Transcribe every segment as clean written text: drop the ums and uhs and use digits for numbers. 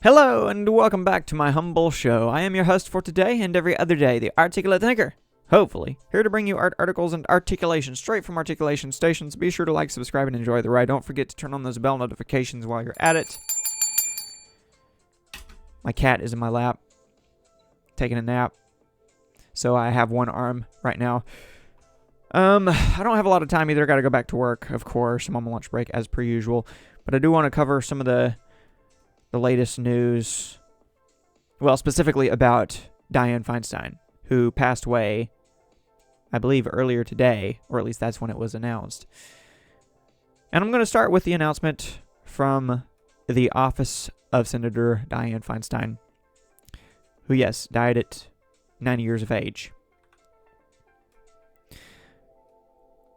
Hello, and welcome back to my humble show. I am your host for today and every other day, the Articulate Thinker. Hopefully, here to bring you art articles and articulation straight from Articulation Stations. Be sure to like, subscribe, and enjoy the ride. Don't forget to turn on those bell notifications while you're at it. My cat is in my lap, taking a nap, so I have one arm right now. I don't have a lot of time either. I gotta go back to work, of course. I'm on my lunch break as per usual, but I do want to cover some of the latest news, well, specifically about Dianne Feinstein, who passed away, I believe, earlier today, or at least that's when it was announced. And I'm going to start with the announcement from the office of Senator Dianne Feinstein, who, yes, died at 90 years of age.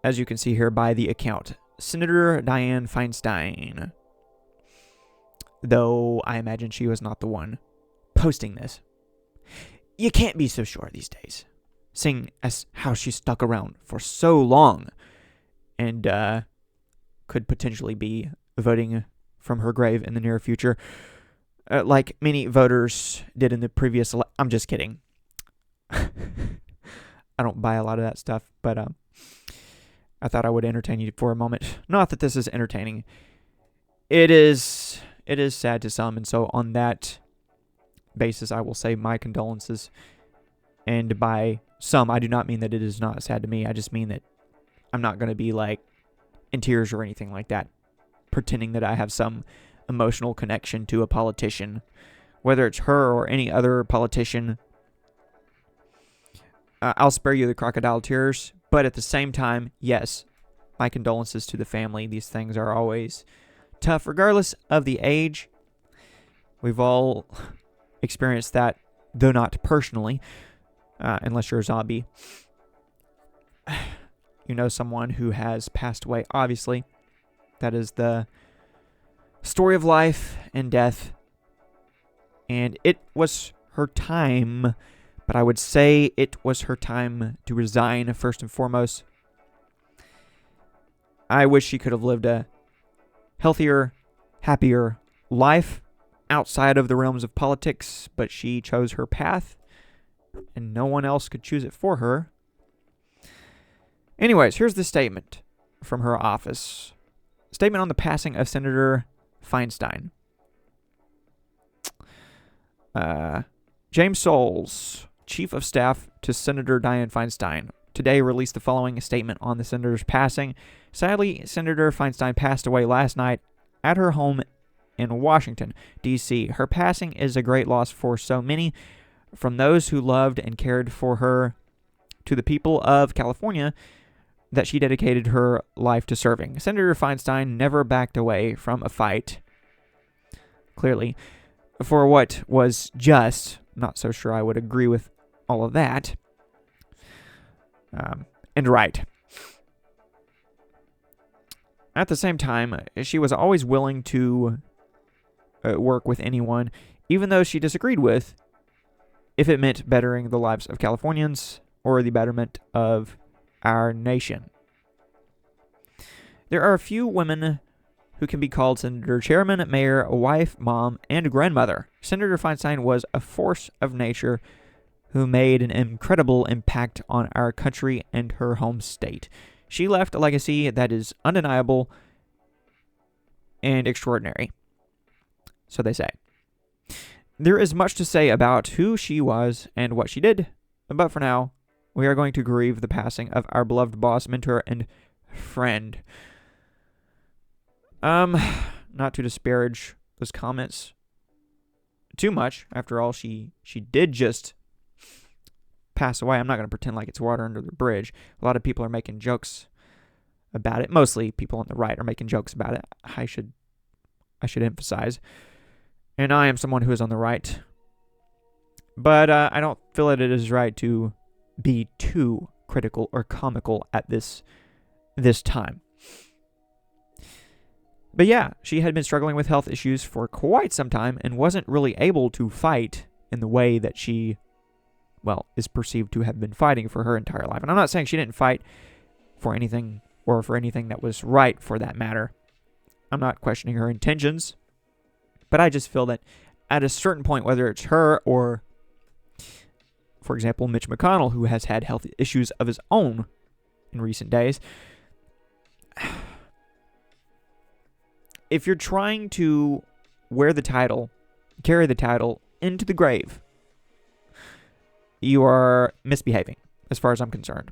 As you can see here by the account, Senator Dianne Feinstein, though I imagine she was not the one posting this. You can't be so sure these days, seeing as how she stuck around for so long and could potentially be voting from her grave in the near future, like many voters did in the previous I'm just kidding. I don't buy a lot of that stuff, but I thought I would entertain you for a moment. Not that this is entertaining. It is sad to some, and so on that basis, I will say my condolences. And by some, I do not mean that it is not sad to me. I just mean that I'm not going to be like in tears or anything like that, pretending that I have some emotional connection to a politician, whether it's her or any other politician. I'll spare you the crocodile tears, but at the same time, yes, my condolences to the family. These things are always tough, regardless of the age. We've all experienced that, though not personally, unless you're a zombie. You know someone who has passed away, obviously. That is the story of life and death. And it was her time, but I would say it was her time to resign, first and foremost. I wish she could have lived a healthier, happier life outside of the realms of politics, but she chose her path, and no one else could choose it for her. Anyways, here's the statement from her office. Statement on the passing of Senator Feinstein. James Soules, Chief of Staff to Senator Dianne Feinstein, today released the following statement on the senator's passing. Sadly, Senator Feinstein passed away last night at her home in Washington, D.C. Her passing is a great loss for so many, from those who loved and cared for her to the people of California that she dedicated her life to serving. Senator Feinstein never backed away from a fight, clearly, for what was just. Not so sure I would agree with all of that. And right. At the same time, she was always willing to work with anyone, even though she disagreed with, if it meant bettering the lives of Californians or the betterment of our nation. There are a few women who can be called senator, chairman, mayor, wife, mom, and grandmother. Senator Feinstein was a force of nature who made an incredible impact on our country and her home state. She left a legacy that is undeniable and extraordinary. So they say. There is much to say about who she was and what she did, but for now, we are going to grieve the passing of our beloved boss, mentor, and friend. Not to disparage those comments too much. After all, she did just pass away. I'm not going to pretend like it's water under the bridge. A lot of people are making jokes about it. Mostly people on the right are making jokes about it. I should emphasize. And I am someone who is on the right. But I don't feel that it is right to be too critical or comical at this time. But yeah, she had been struggling with health issues for quite some time and wasn't really able to fight in the way that she, well, is perceived to have been fighting for her entire life. And I'm not saying she didn't fight for anything or for anything that was right for that matter. I'm not questioning her intentions, but I just feel that at a certain point, whether it's her or, for example, Mitch McConnell, who has had health issues of his own in recent days, if you're trying to wear the title, carry the title into the grave, you are misbehaving, as far as I'm concerned.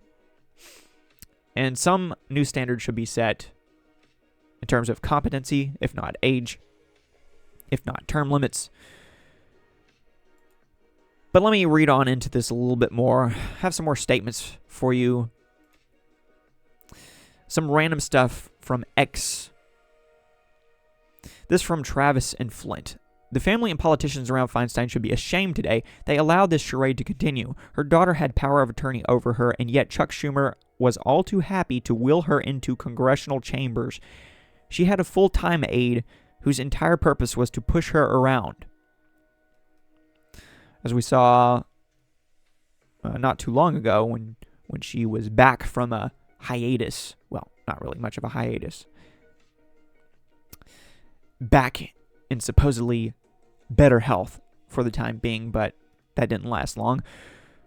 And some new standards should be set in terms of competency, if not age, if not term limits. But let me read on into this a little bit more. Have some more statements for you. Some random stuff from X. This from Travis and Flint. The family and politicians around Feinstein should be ashamed today. They allowed this charade to continue. Her daughter had power of attorney over her, and yet Chuck Schumer was all too happy to wheel her into congressional chambers. She had a full-time aide whose entire purpose was to push her around. As we saw not too long ago when she was back from a hiatus. Well, not really much of a hiatus. Back in supposedly better health for the time being, but that didn't last long.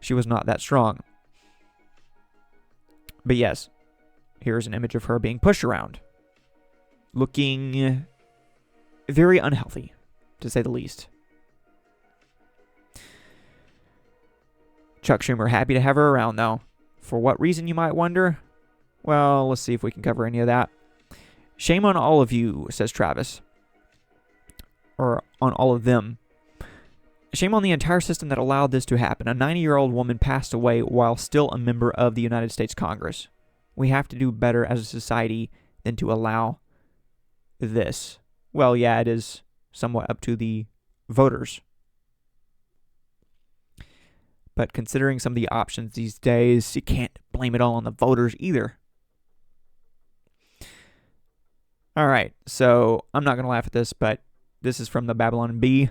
She was not that strong. But yes, here's an image of her being pushed around. Looking very unhealthy, to say the least. Chuck Schumer happy to have her around, though. For what reason, you might wonder? Well, let's see if we can cover any of that. Shame on all of you, says Travis. Or on all of them. Shame on the entire system that allowed this to happen. A 90-year-old woman passed away while still a member of the United States Congress. We have to do better as a society than to allow this. Well, yeah, it is somewhat up to the voters. But considering some of the options these days, you can't blame it all on the voters either. All right, so I'm not going to laugh at this, but this is from the Babylon Bee.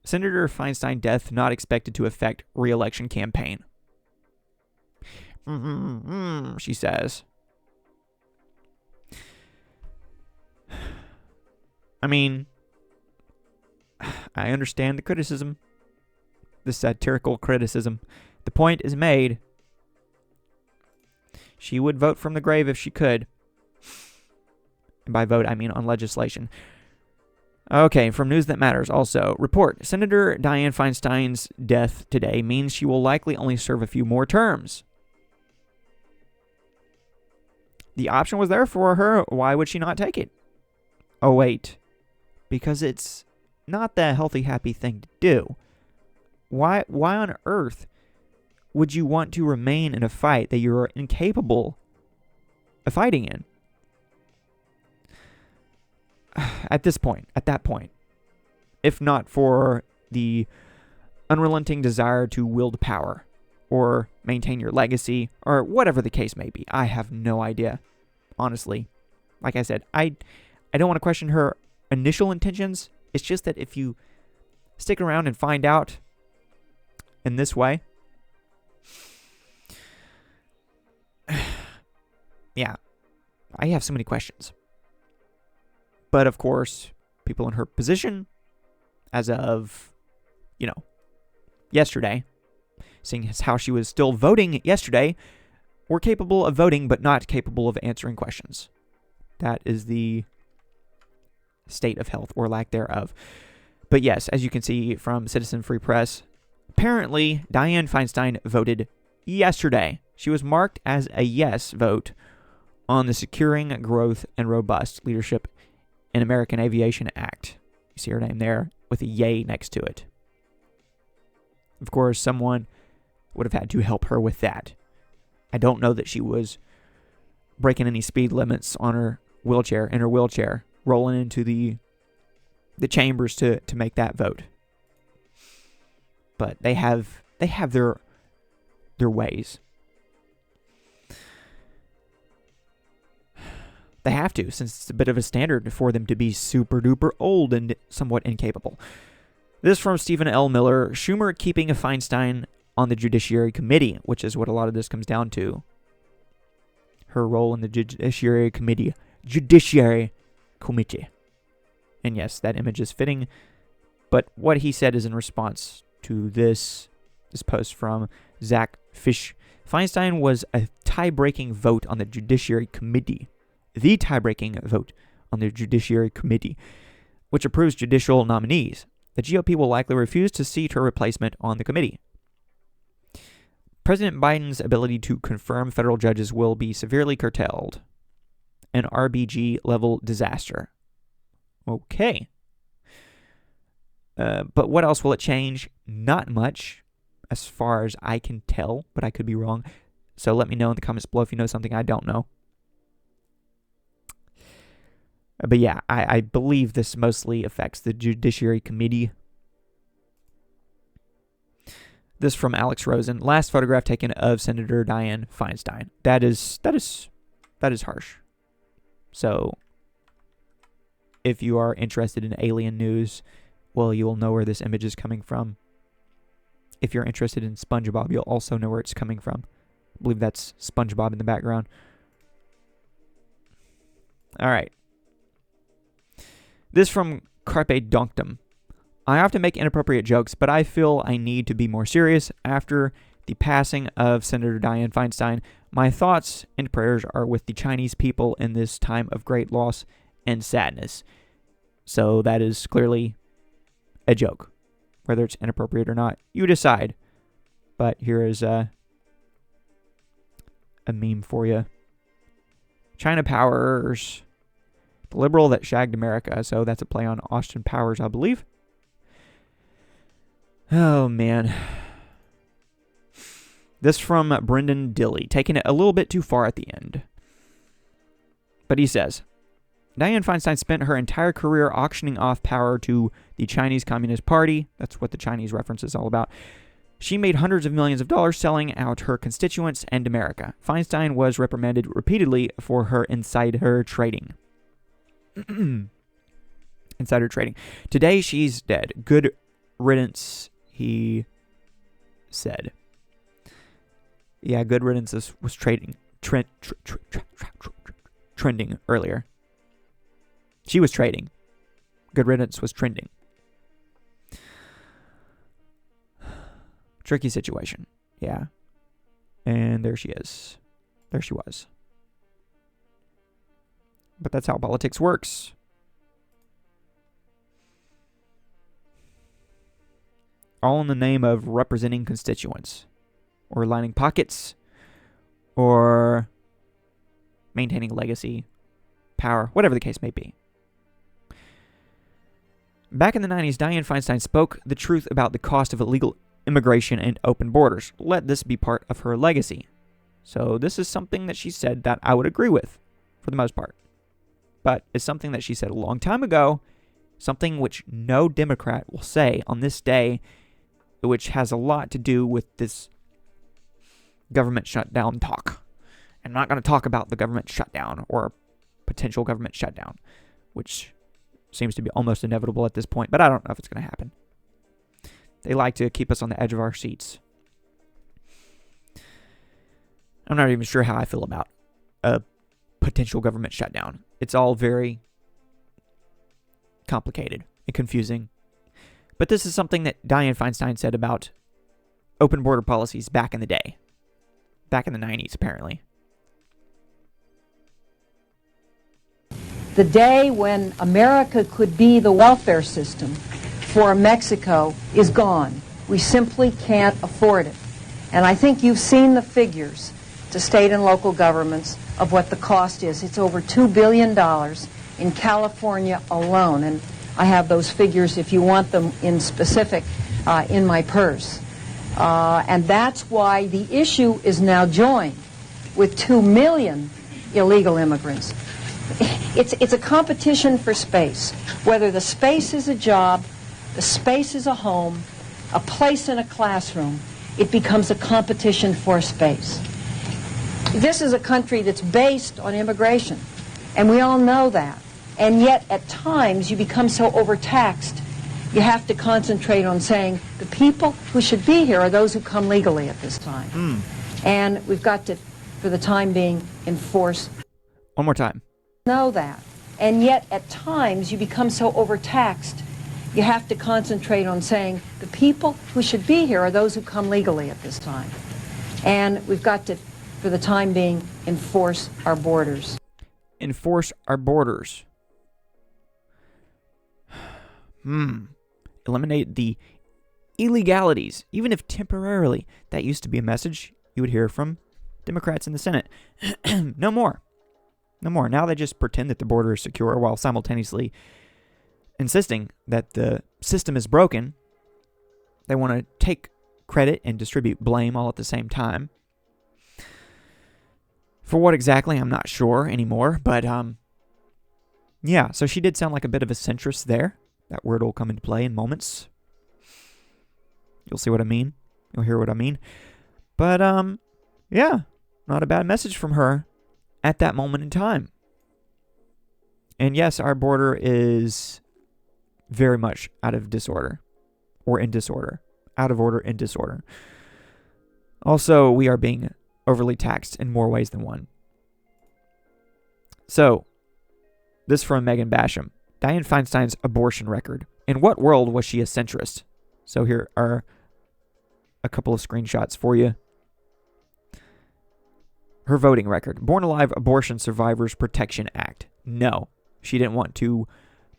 Senator Feinstein death not expected to affect re-election campaign. She says. I mean, I understand the criticism. The satirical criticism. The point is made. She would vote from the grave if she could. And by vote, I mean on legislation. Okay, from News That Matters also. Report, Senator Dianne Feinstein's death today means she will likely only serve a few more terms. The option was there for her. Why would she not take it? Oh, wait. Because it's not the healthy, happy thing to do. Why on earth would you want to remain in a fight that you're incapable of fighting in? At that point, if not for the unrelenting desire to wield power or maintain your legacy or whatever the case may be. I have no idea, honestly. Like I said, I don't want to question her initial intentions. It's just that if you stick around and find out in this way, yeah, I have so many questions. But of course, people in her position, as of, yesterday, seeing as how she was still voting yesterday, were capable of voting but not capable of answering questions. That is the state of health or lack thereof. But yes, as you can see from Citizen Free Press, apparently Dianne Feinstein voted yesterday. She was marked as a yes vote on the Securing Growth and Robust Leadership in American Aviation Act. You see her name there with a yay next to it. Of course, someone would have had to help her with that. I don't know that she was breaking any speed limits on her wheelchair, rolling into the chambers to make that vote. But they have their ways. They have to, since it's a bit of a standard for them to be super duper old and somewhat incapable. This from Stephen L. Miller. Schumer keeping Feinstein on the Judiciary Committee, which is what a lot of this comes down to. Her role in the Judiciary Committee. And yes, that image is fitting. But what he said is in response to this post from Zach Fish. Feinstein was a tie-breaking vote on the Judiciary Committee. The tie-breaking vote on the Judiciary Committee, which approves judicial nominees. The GOP will likely refuse to seat her replacement on the committee. President Biden's ability to confirm federal judges will be severely curtailed. An RBG-level disaster. Okay. But what else will it change? Not much, as far as I can tell, but I could be wrong. So let me know in the comments below if you know something I don't know. But yeah, I believe this mostly affects the Judiciary Committee. This from Alex Rosen. Last photograph taken of Senator Dianne Feinstein. That is harsh. So, if you are interested in alien news, well, you will know where this image is coming from. If you're interested in SpongeBob, you'll also know where it's coming from. I believe that's SpongeBob in the background. All right. This from Carpe Donktum. I often make inappropriate jokes, but I feel I need to be more serious. After the passing of Senator Dianne Feinstein, my thoughts and prayers are with the Chinese people in this time of great loss and sadness. So that is clearly a joke. Whether it's inappropriate or not, you decide. But here is a meme for you. China Powers, the liberal that shagged America. So that's a play on Austin Powers, I believe. Oh, man. This from Brendan Dilly, taking it a little bit too far at the end. But he says, Dianne Feinstein spent her entire career auctioning off power to the Chinese Communist Party. That's what the Chinese reference is all about. She made hundreds of millions of dollars selling out her constituents and America. Feinstein was reprimanded repeatedly for her insider trading. Insider trading. Today, she's dead. Good riddance, he said. Yeah, good riddance was trending earlier. She was trading. Good riddance was trending. Tricky situation. Yeah. And there she is. There she was. But that's how politics works. All in the name of representing constituents. Or lining pockets. Or maintaining legacy. Power. Whatever the case may be. Back in the 90s, Dianne Feinstein spoke the truth about the cost of illegal immigration and open borders. Let this be part of her legacy. So this is something that she said that I would agree with, for the most part. But it's something that she said a long time ago, something which no Democrat will say on this day, which has a lot to do with this government shutdown talk. I'm not going to talk about the government shutdown or potential government shutdown, which seems to be almost inevitable at this point, but I don't know if it's going to happen. They like to keep us on the edge of our seats. I'm not even sure how I feel about a potential government shutdown. It's all very complicated and confusing. But this is something that Dianne Feinstein said about open border policies back in the day. Back in the 90s, apparently. The day when America could be the welfare system for Mexico is gone. We simply can't afford it. And I think you've seen the figures to state and local governments of what the cost is. It's over $2 billion in California alone. And I have those figures, if you want them in specific, in my purse. And that's why the issue is now joined with 2 million illegal immigrants. It's a competition for space. Whether the space is a job, the space is a home, a place in a classroom, it becomes a competition for space. This is a country that's based on immigration, and we all know that. And yet, at times, you become so overtaxed, you have to concentrate on saying the people who should be here are those who come legally at this time. And we've got to, for the time being, enforce. One more time. Know that. And yet, at times, you become so overtaxed, you have to concentrate on saying the people who should be here are those who come legally at this time. And we've got to, for the time being, enforce our borders. Enforce our borders. Eliminate the illegalities, even if temporarily. That used to be a message you would hear from Democrats in the Senate. No more. No more. Now they just pretend that the border is secure while simultaneously insisting that the system is broken. They want to take credit and distribute blame all at the same time. For what exactly, I'm not sure anymore, but yeah, so she did sound like a bit of a centrist there. That word will come into play in moments. You'll see what I mean. You'll hear what I mean. But yeah, not a bad message from her at that moment in time. And yes, our border is very much out of disorder, or in disorder. Out of order, in disorder. Also, we are being overly taxed in more ways than one. So, this from Megan Basham. Dianne Feinstein's abortion record. In what world was she a centrist? So here are a couple of screenshots for you. Her voting record. Born Alive Abortion Survivors Protection Act. No, she didn't want to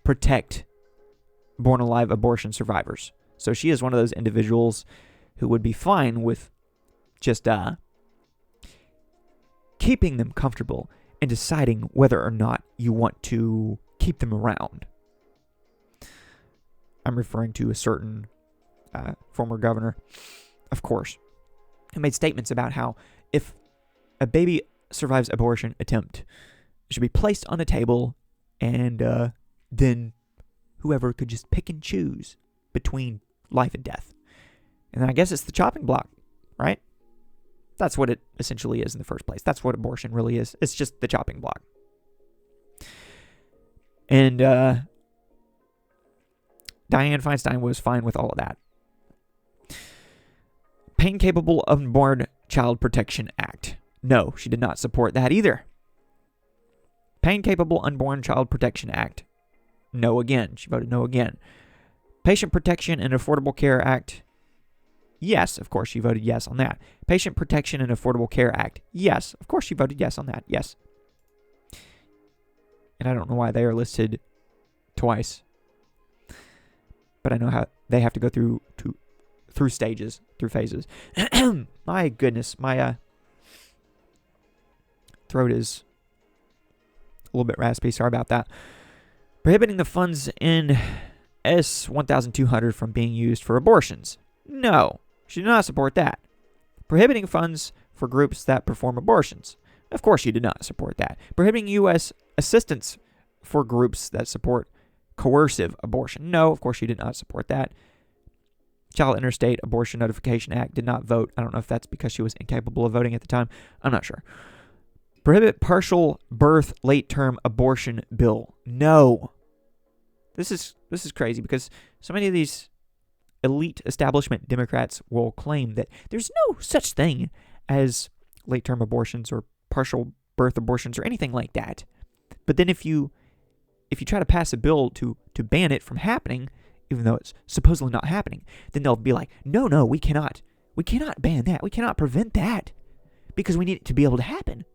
protect Born Alive abortion survivors. So she is one of those individuals who would be fine with just keeping them comfortable and deciding whether or not you want to keep them around. I'm referring to a certain former governor, of course, who made statements about how if a baby survives abortion attempt, it should be placed on a table, and then whoever could just pick and choose between life and death. And then I guess it's the chopping block, right? That's what it essentially is in the first place. That's what abortion really is. It's just the chopping block. And Dianne Feinstein was fine with all of that. Pain-Capable Unborn Child Protection Act. No, she did not support that either. Pain-Capable Unborn Child Protection Act. No again. She voted no again. Patient Protection and Affordable Care Act. Yes, of course she voted yes on that. Patient Protection and Affordable Care Act. Yes, of course she voted yes on that. Yes. And I don't know why they are listed twice. But I know how they have to go through stages, through phases. My goodness, my throat is a little bit raspy. Sorry about that. Prohibiting the funds in S-1200 from being used for abortions. No, she did not support that. Prohibiting funds for groups that perform abortions. Of course she did not support that. Prohibiting U.S. assistance for groups that support coercive abortion. No, of course she did not support that. Child Interstate Abortion Notification Act, did not vote. I don't know if that's because she was incapable of voting at the time. I'm not sure. Prohibit partial birth late term abortion bill. No. This is crazy because so many of these elite establishment Democrats will claim that there's no such thing as late term abortions or partial birth abortions or anything like that. But then if you try to pass a bill to ban it from happening, even though it's supposedly not happening, then they'll be like, no, we cannot ban that. We cannot prevent that because we need it to be able to happen,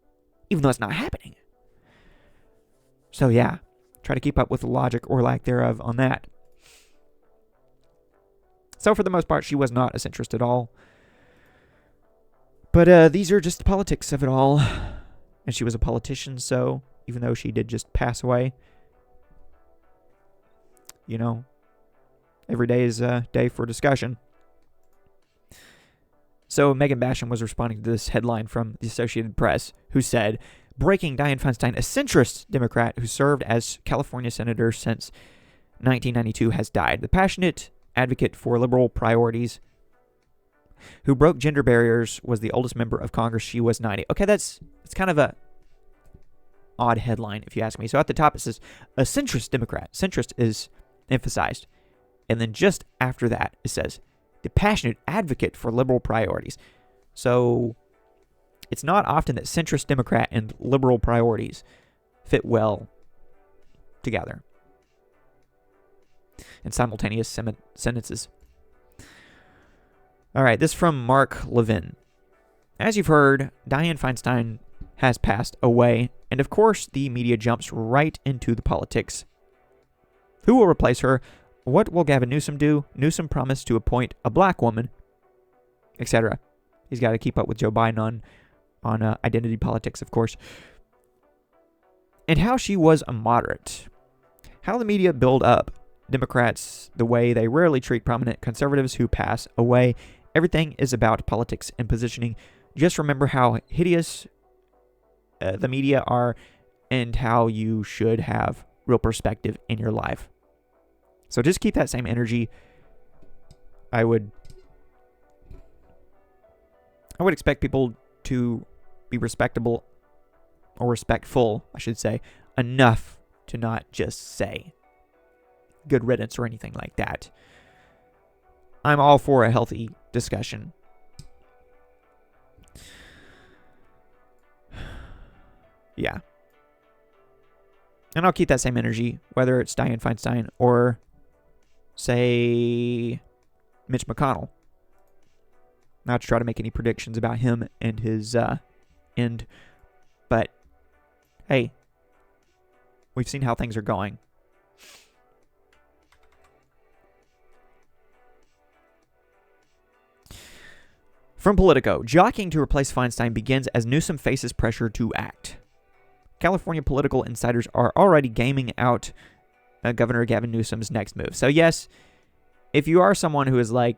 even though it's not happening. So yeah, try to keep up with the logic or lack thereof on that. So for the most part, she was not a centrist at all. But these are just the politics of it all. And she was a politician, so even though she did just pass away, you know, every day is a day for discussion. So Megan Basham was responding to this headline from the Associated Press, who said, breaking, Dianne Feinstein, a centrist Democrat who served as California senator since 1992, has died. The passionate advocate for liberal priorities who broke gender barriers was the oldest member of Congress. She was 90. Okay, that's kind of a odd headline, if you ask me. So at the top it says, a centrist Democrat. Centrist is emphasized. And then just after that, it says, the passionate advocate for liberal priorities. So it's not often that centrist Democrat and liberal priorities fit well together. in simultaneous sentences. All right, this from Mark Levin. As you've heard, Dianne Feinstein has passed away, and of course the media jumps right into the politics. Who will replace her? What will Gavin Newsom do? Newsom promised to appoint a black woman, etc. He's got to keep up with Joe Biden on identity politics, of course. And how she was a moderate. How the media build up Democrats the way they rarely treat prominent conservatives who pass away. Everything is about politics and positioning. Just remember how hideous the media are and how you should have real perspective in your life. So just keep that same energy. I would expect people to be respectable, or respectful, I should say, enough to not just say good riddance or anything like that. I'm all for a healthy discussion. Yeah. And I'll keep that same energy, whether it's Dianne Feinstein or, say, Mitch McConnell. Not to try to make any predictions about him and his end. But, hey, we've seen how things are going. From Politico, jockeying to replace Feinstein begins as Newsom faces pressure to act. California political insiders are already gaming out Governor Gavin Newsom's next move. So yes, if you are someone who is like,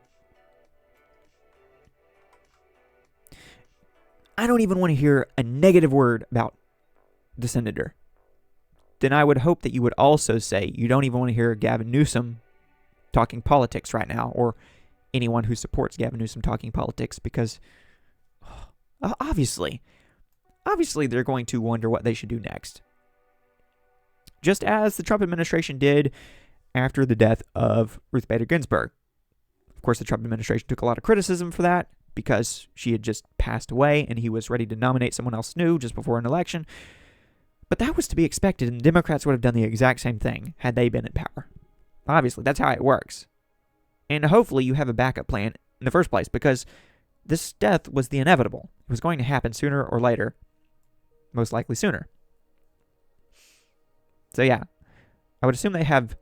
I don't even want to hear a negative word about the senator, then I would hope that you would also say you don't even want to hear Gavin Newsom talking politics right now, or anyone who supports Gavin Newsom talking politics, because obviously they're going to wonder what they should do next. Just as the Trump administration did after the death of Ruth Bader Ginsburg. Of course, the Trump administration took a lot of criticism for that because she had just passed away and he was ready to nominate someone else new just before an election. But that was to be expected, and Democrats would have done the exact same thing had they been in power. Obviously, that's how it works. And hopefully you have a backup plan in the first place, because this death was the inevitable. It was going to happen sooner or later. Most likely sooner. So yeah, I would assume they have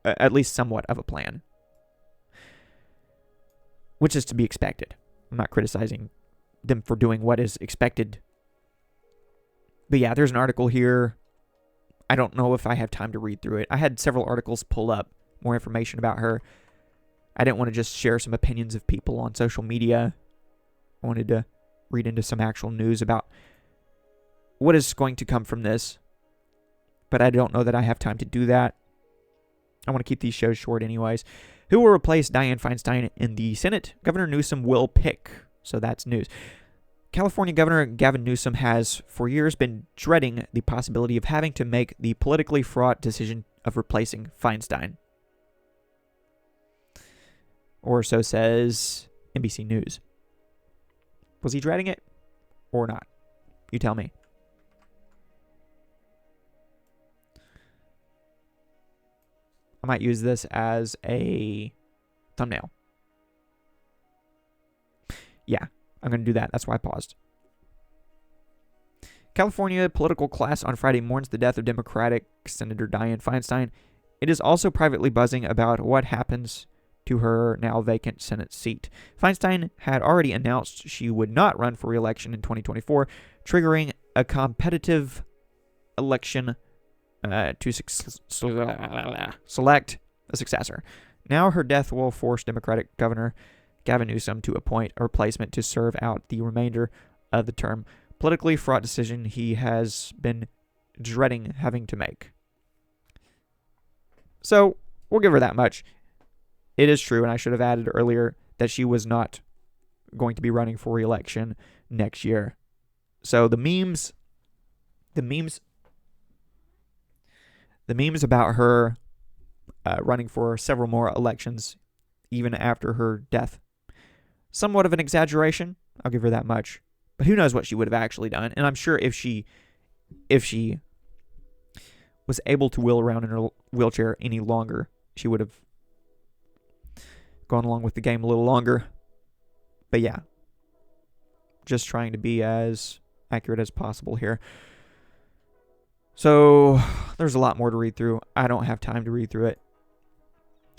at least somewhat of a plan, which is to be expected. I'm not criticizing them for doing what is expected. But yeah, there's an article here. I don't know if I have time to read through it. I had several articles pull up more information about her. I didn't want to just share some opinions of people on social media. I wanted to read into some actual news about what is going to come from this. But I don't know that I have time to do that. I want to keep these shows short anyways. Who will replace Dianne Feinstein in the Senate? Governor Newsom will pick. So that's news. California Governor Gavin Newsom has for years been dreading the possibility of having to make the politically fraught decision of replacing Feinstein. Or so says NBC News. Was he dreading it or not? You tell me. I might use this as a thumbnail. Yeah, I'm going to do that. That's why I paused. California political class on Friday mourns the death of Democratic Senator Dianne Feinstein. It is also privately buzzing about what happens to her now vacant Senate seat. Feinstein had already announced she would not run for re-election in 2024, triggering a competitive election to select a successor. Now her death will force Democratic Governor Gavin Newsom to appoint a replacement to serve out the remainder of the term. Politically fraught decision he has been dreading having to make. So, we'll give her that much. It is true, and I should have added earlier that she was not going to be running for re-election next year. So the memes about her running for several more elections, even after her death, somewhat of an exaggeration. I'll give her that much. But who knows what she would have actually done? And I'm sure if she was able to wheel around in her wheelchair any longer, she would have gone along with the game a little longer. But yeah, just trying to be as accurate as possible here. So there's a lot more to read through. I don't have time to read through it.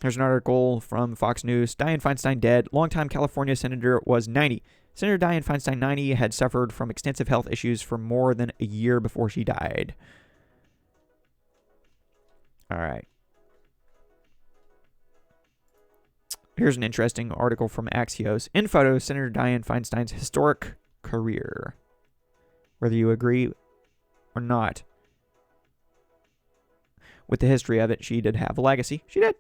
Here's an article from Fox News. Dianne Feinstein dead. Longtime California senator was 90. Senator Dianne Feinstein, 90, had suffered from extensive health issues for more than a year before she died. All right. Here's an interesting article from Axios. In photo, Senator Dianne Feinstein's historic career. Whether you agree or not with the history of it, she did have a legacy. She did.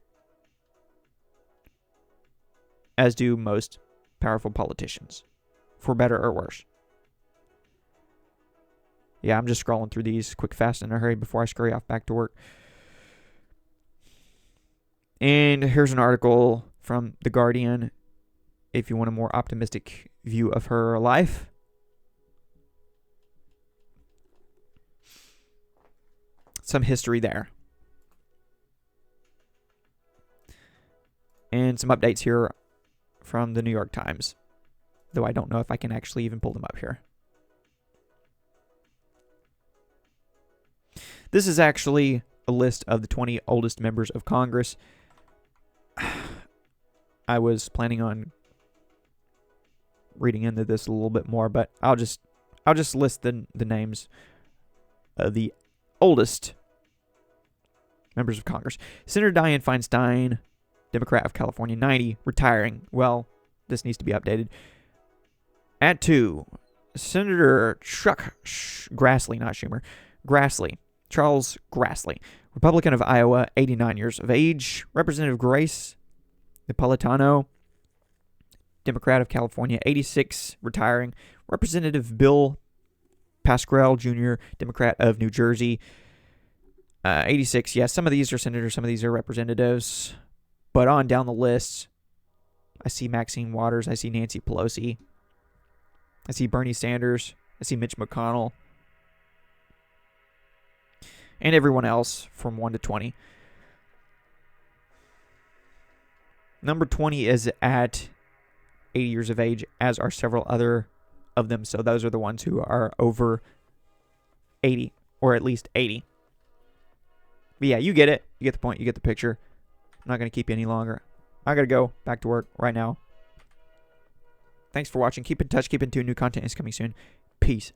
As do most powerful politicians, for better or worse. Yeah, I'm just scrolling through these quick, fast, in a hurry before I scurry off back to work. And here's an article from The Guardian, if you want a more optimistic view of her life. Some history there. And some updates here from the New York Times, though I don't know if I can actually even pull them up here. This is actually a list of the 20 oldest members of Congress. I was planning on reading into this a little bit more, but I'll just list the names of the oldest members of Congress. Senator Dianne Feinstein, Democrat of California, 90, retiring. Well, this needs to be updated. At 2, Senator Chuck Grassley, not Schumer, Grassley, Charles Grassley, Republican of Iowa, 89 years of age. Representative Grace Napolitano, Democrat of California, 86, retiring. Representative Bill Pascrell Jr., Democrat of New Jersey, 86. Yes, some of these are senators, some of these are representatives. But on down the list, I see Maxine Waters, I see Nancy Pelosi, I see Bernie Sanders, I see Mitch McConnell, and everyone else from 1 to 20. Number 20 is at 80 years of age, as are several other of them. So those are the ones who are over 80, or at least 80. But yeah, you get it. You get the point. You get the picture. I'm not going to keep you any longer. I got to go back to work right now. Thanks for watching. Keep in touch. Keep in tune. New content is coming soon. Peace.